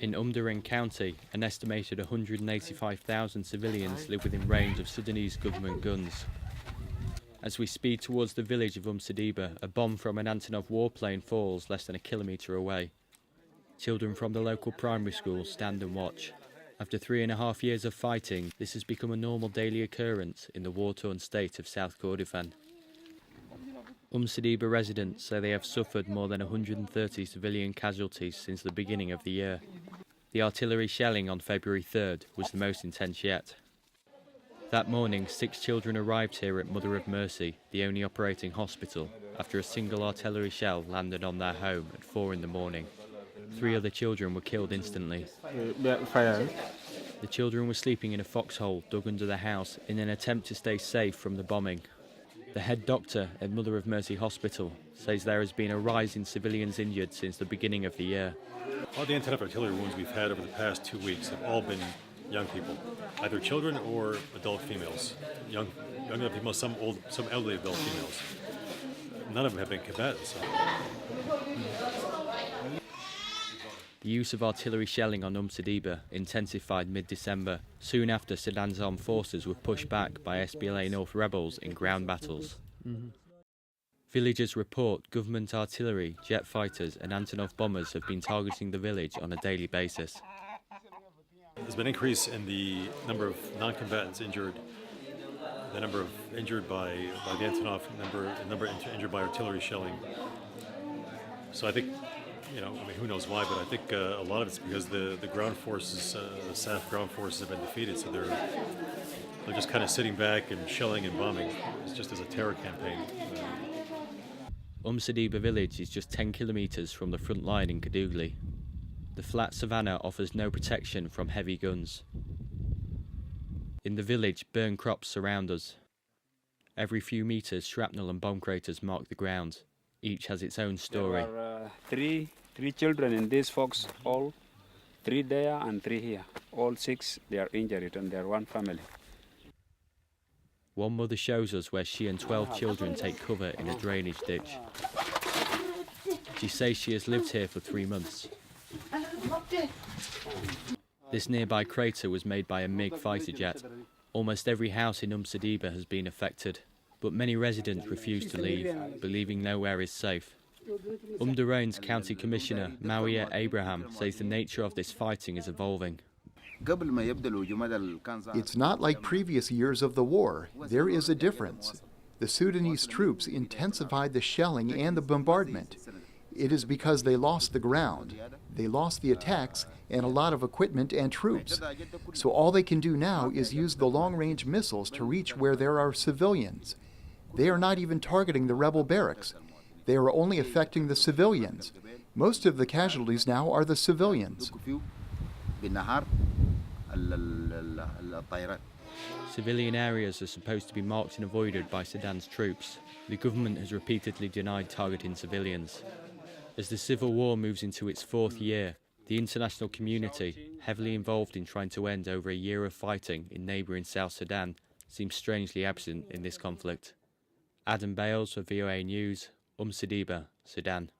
In Dorein County, an estimated 185,000 civilians live within range of Sudanese government guns. As we speed towards the village of Serdiba, a bomb from an Antonov warplane falls less than a kilometre away. Children from the local primary school stand and watch. After 3.5 years of fighting, this has become a normal daily occurrence in the war-torn state of South Kordofan. Serdiba residents say they have suffered more than 130 civilian casualties since the beginning of the year. The artillery shelling on February 3rd was the most intense yet. That morning, 6 children arrived here at Mother of Mercy, the only operating hospital, after a single artillery shell landed on their home at 4 in the morning. 3 other children were killed instantly. The children were sleeping in a foxhole dug under the house in an attempt to stay safe from the bombing. The head doctor at Mother of Mercy Hospital says there has been a rise in civilians injured since the beginning of the year. All the anti artillery wounds we've had over the past 2 weeks have all been young people, either children or adult females. Young adult people, some elderly adult females. None of them have been combatants. The use of artillery shelling on Serdiba intensified mid-December, soon after Sudan's armed forces were pushed back by SPLA North rebels in ground battles. Villagers report government artillery, jet fighters and Antonov bombers have been targeting the village on a daily basis. There's been an increase in the number of non-combatants injured, the number of injured by the Antonov, the number injured by artillery shelling. So I think, who knows why, but I think a lot of it's because the ground forces, the SAF ground forces have been defeated, so they're just kind of sitting back and shelling and bombing. It's just as a terror campaign. Serdiba village is just 10 kilometres from the front line in Kadugli. The flat savannah offers no protection from heavy guns. In the village, burned crops surround us. Every few metres, shrapnel and bomb craters mark the ground. Each has its own story. There are three children in this foxhole, 3 there and 3 here. All 6, they are injured and they are one family. One mother shows us where she and 12 children take cover in a drainage ditch. She says she has lived here for 3 months. This nearby crater was made by a MiG fighter jet. Almost every house in Serdiba has been affected, but many residents refuse to leave, believing nowhere is safe. Dorein's County Commissioner, Mawia Abraham, says the nature of this fighting is evolving. It's not like previous years of the war. There is a difference. The Sudanese troops intensified the shelling and the bombardment. It is because they lost the ground. They lost the attacks and a lot of equipment and troops. So all they can do now is use the long-range missiles to reach where there are civilians. They are not even targeting the rebel barracks. They are only affecting the civilians. Most of the casualties now are the civilians. Civilian areas are supposed to be marked and avoided by Sudan's troops. The government has repeatedly denied targeting civilians. As the civil war moves into its 4th year, the international community, heavily involved in trying to end over a year of fighting in neighbouring South Sudan, seems strangely absent in this conflict. Adam Bales for VOA News, Serdiba, Sudan.